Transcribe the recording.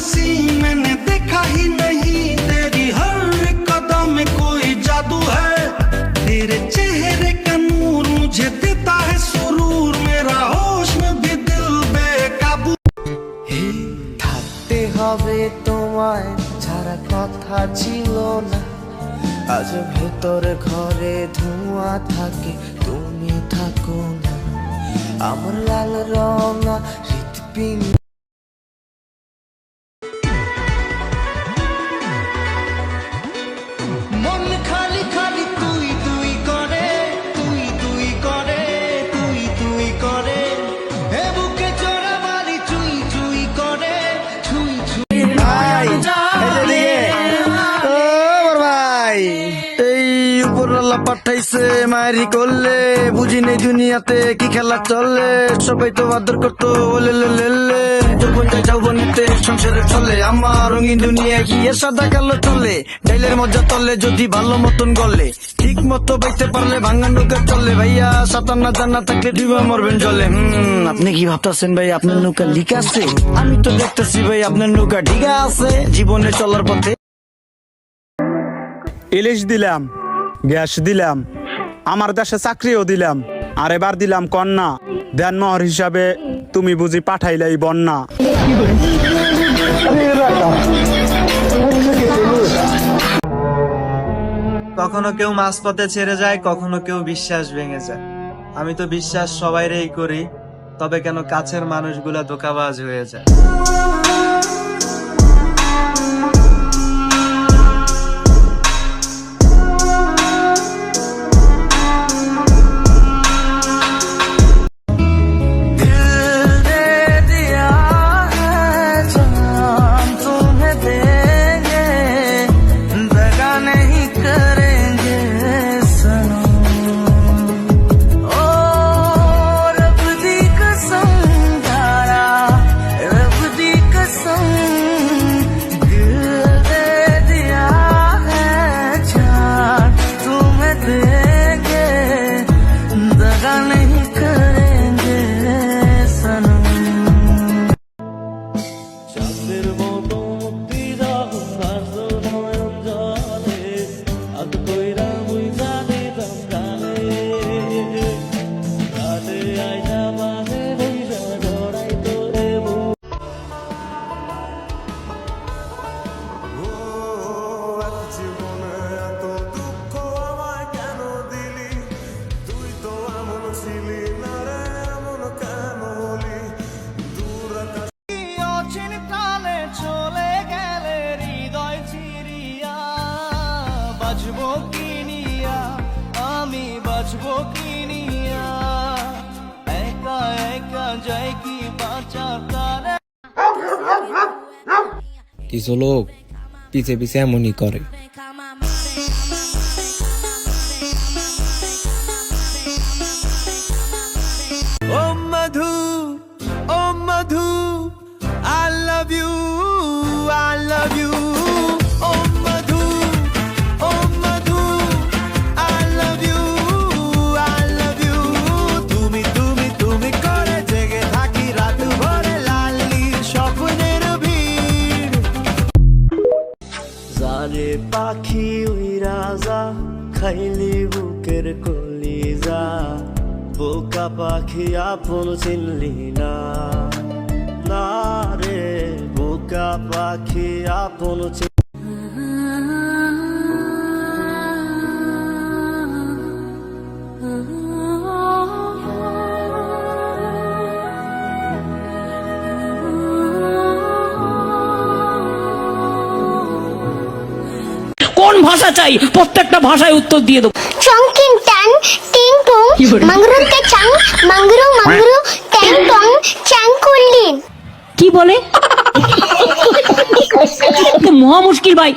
हंसी मैंने देखा ही नहीं, तेरी हर कदम में कोई जादू है, तेरे चेहरे का नूर मुझे देता है सुरूर, मेरा होश में भी दिल बेकाबू। থাকতে হবে তোমায় ছাড়া কথা ছিল না, আজ ভেতর ঘরে ধোঁয়া থাকে তুমি থাকো না, আমার লাল রঙা হৃৎপিণ্ড। মন খালি খালি তুই তুই করে, তুই তুই করে, তুই তুই করে, হে বুকে চোরা মারি চুই চুই করে, ছুই ছুই। ভাই এই উপরওয়ালা পাঠাইছে মারি করলে, বুঝি নেই দুনিয়াতে কি খেলা চলে, সবাই তো আদর করতো ওলে লেলে, যখন যৌবনীতে সংসারে চলে, আমার রঙিন দুনিয়া গিয়ে সাদা কালো চলে, ডাইলের মজা তলে যদি ভালো মতন গলে, ঠিক মতো বাইতে পারলে ভাঙা নৌকা চলে, ভাইয়া সাঁতার না জানা থাকলে ডুবা মরবেন জলে। আপনি কি ভাবতেছেন ভাই আপনার নৌকা লিক আছে? আমি তো দেখতেছি ভাই আপনার নৌকা ডিগা আছে জীবনে চলার পথে। ইলিশ দিলাম, গ্যাস দিলাম, আমার দেশে চাকরিও দিলাম, আর এবার দিলাম কন্যা, দেনমোহর হিসাবে তুমি বুঝি পাঠাইলাই বন্যা। কখনো কেউ মাঝপথে ছেড়ে যায়, কখনো কেউ বিশ্বাস ভেঙে যায়, আমি তো বিশ্বাস সবাইরেই করি, তবে কেন কাছের মানুষগুলা ধোঁকাবাজ হয়ে যায়। বাঁচবো কিনিয়া আমি, বাঁচবো কিনিয়া একা একা যাই কি বাঁচা তারা। কিছু লোক পিছে পিছে এমনই করে। ও মধু, ও মধু, I love you, I love you, O Madhu, O Madhu, I love you, I love you, তুমি তুমি তুমি করে জেগে থাকি রাত ভরে লালির স্বপ্নের ভিড়। যারে পাখি উইরা যা খাইলি বুকের কলিজা, বোকা পাখি আপন চিনলি না, না রে বোকা পাখি আপন। কোন ভাষা চাই প্রত্যেকটা ভাষায় উত্তর দিয়ে দেবো। চংকিং টাং টিং টং মাংরুম কে চাং মাংরু মাংরু ট্যাং টং চাং কুলিন। কি বলে? মহা মুশকিল ভাই।